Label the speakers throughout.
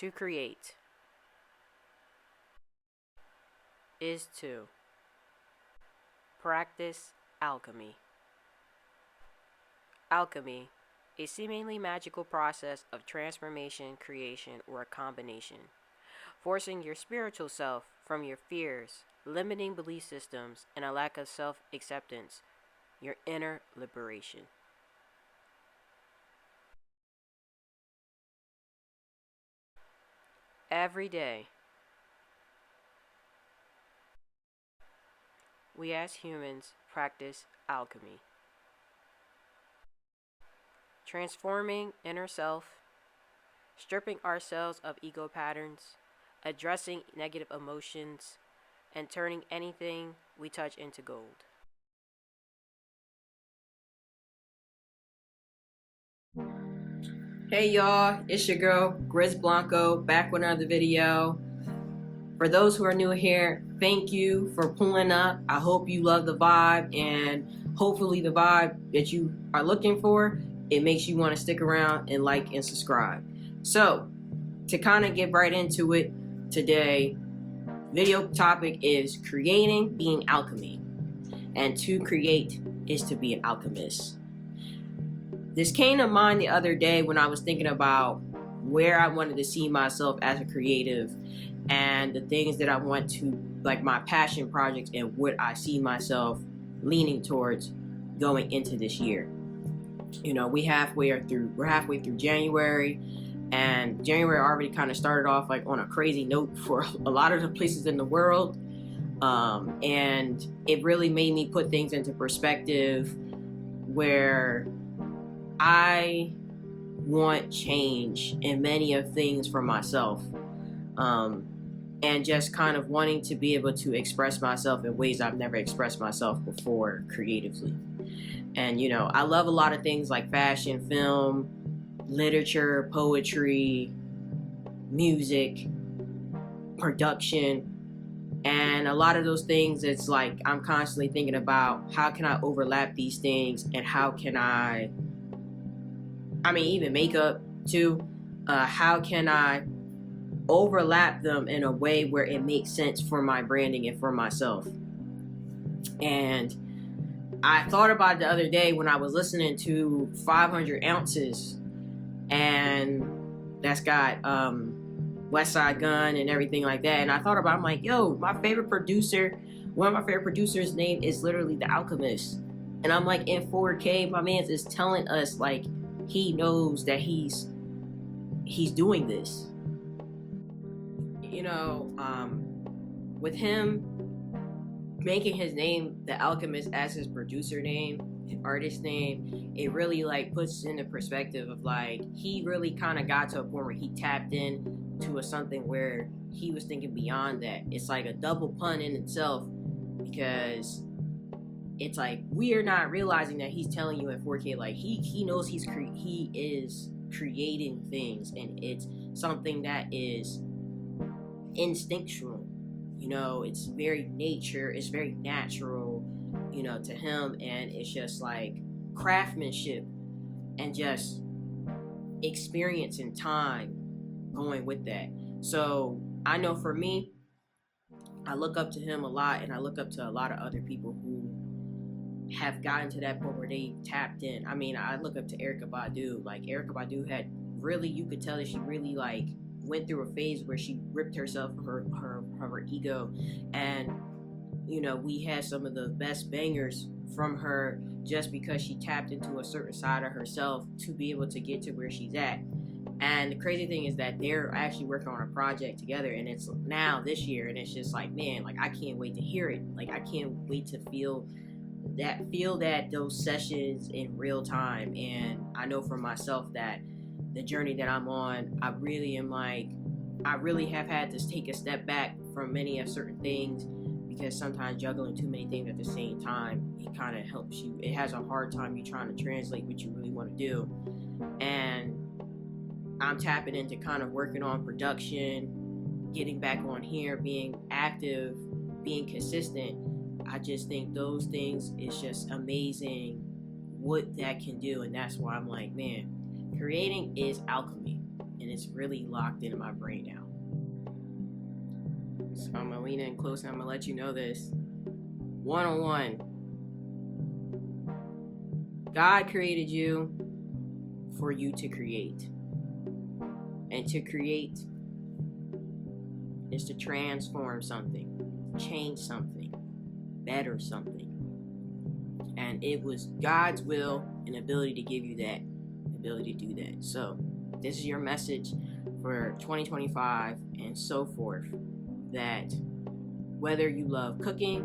Speaker 1: To create is to practice alchemy. Alchemy, a seemingly magical process of transformation, creation, or a combination, forcing your spiritual self from your fears, limiting belief systems, and a lack of self-acceptance, your inner liberation. Every day, we as humans practice alchemy, transforming inner self, stripping ourselves of ego patterns, addressing negative emotions, and turning anything we touch into gold.
Speaker 2: Hey y'all, it's your girl Grizz Blanco back with another video. For those who are new here, thank you for pulling up. I hope you love the vibe, and hopefully the vibe that you are looking for, it makes you want to stick around and like and subscribe. So to kind of get right into it today, video topic is creating being alchemy, and to create is to be an alchemist. This came to mind the other day when I was thinking about where I wanted to see myself as a creative and the things that I want to, like my passion projects and what I see myself leaning towards going into this year. You know, we're halfway through January, and January already kind of started off like on a crazy note for a lot of the places in the world. And it really made me put things into perspective where I want change in many of things for myself, and just kind of wanting to be able to express myself in ways I've never expressed myself before creatively. And you know, I love a lot of things like fashion, film, literature, poetry, music, production, and a lot of those things, it's like I'm constantly thinking about how can I overlap these things, and how can even makeup too. How can I overlap them in a way where it makes sense for my branding and for myself? And I thought about it the other day when I was listening to 500 Ounces, and that's got West Side Gun and everything like that. And I thought about, I'm like, yo, one of my favorite producers' name is literally The Alchemist. And I'm like, in 4K, my man is telling us like he knows that he's doing this. You know, with him making his name The Alchemist as his producer name, artist name, it really like puts into perspective of like he really kind of got to a point where he tapped in to something where he was thinking beyond that. It's like a double pun in itself, because it's like we are not realizing that he's telling you in 4K, like he knows he is creating things, and it's something that is instinctual. You know, it's very nature, it's very natural, you know, to him, and it's just like craftsmanship and just experience and time going with that. So I know for me, I look up to him a lot, and I look up to a lot of other people who have gotten to that point where they tapped in. I mean, I look up to Erykah Badu. Like Erykah Badu had really, you could tell that she really like went through a phase where she ripped herself of her ego, and you know, we had some of the best bangers from her just because she tapped into a certain side of herself to be able to get to where she's at. And the crazy thing is that they're actually working on a project together, and it's now this year, and it's just like, man, like I can't wait to hear it. Like I can't wait to feel that those sessions in real time. And I know for myself that the journey that I'm on, I really have had to take a step back from many of certain things, because sometimes juggling too many things at the same time, it kind of helps you. It has a hard time you trying to translate what you really want to do. And I'm tapping into kind of working on production, getting back on here, being active, being consistent. I just think those things is just amazing what that can do. And that's why I'm like, man, creating is alchemy. And it's really locked into my brain now. So I'm gonna lean in close and I'm gonna let you know this. 101. God created you for you to create. And to create is to transform something, change something, better something. And it was God's will and ability to give you that ability to do that. So this is your message for 2025 and so forth, that whether you love cooking,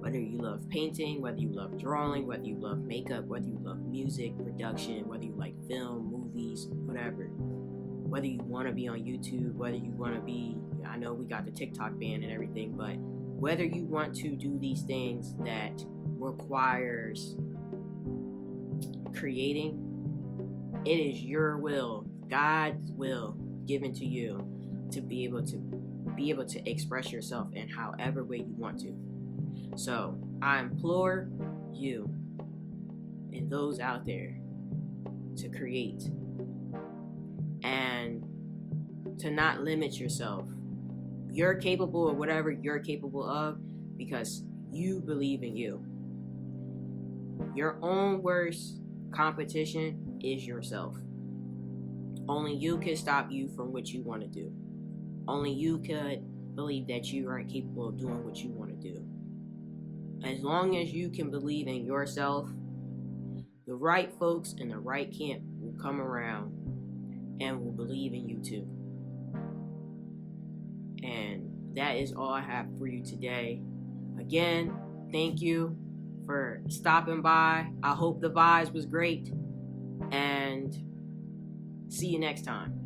Speaker 2: whether you love painting, whether you love drawing, whether you love makeup, whether you love music, production, whether you like film, movies, whatever, whether you want to be on YouTube, whether you want to be, I know we got the TikTok ban and everything, but whether you want to do these things that requires creating, it is your will, God's will given to you to be able to express yourself in however way you want to. So I implore you and those out there to create and to not limit yourself. You're capable of whatever you're capable of because you believe in you. Your own worst competition is yourself. Only you can stop you from what you want to do. Only you could believe that you aren't capable of doing what you want to do. As long as you can believe in yourself, the right folks in the right camp will come around and will believe in you too. And that is all I have for you today. Again, thank you for stopping by. I hope the vibes was great. And see you next time.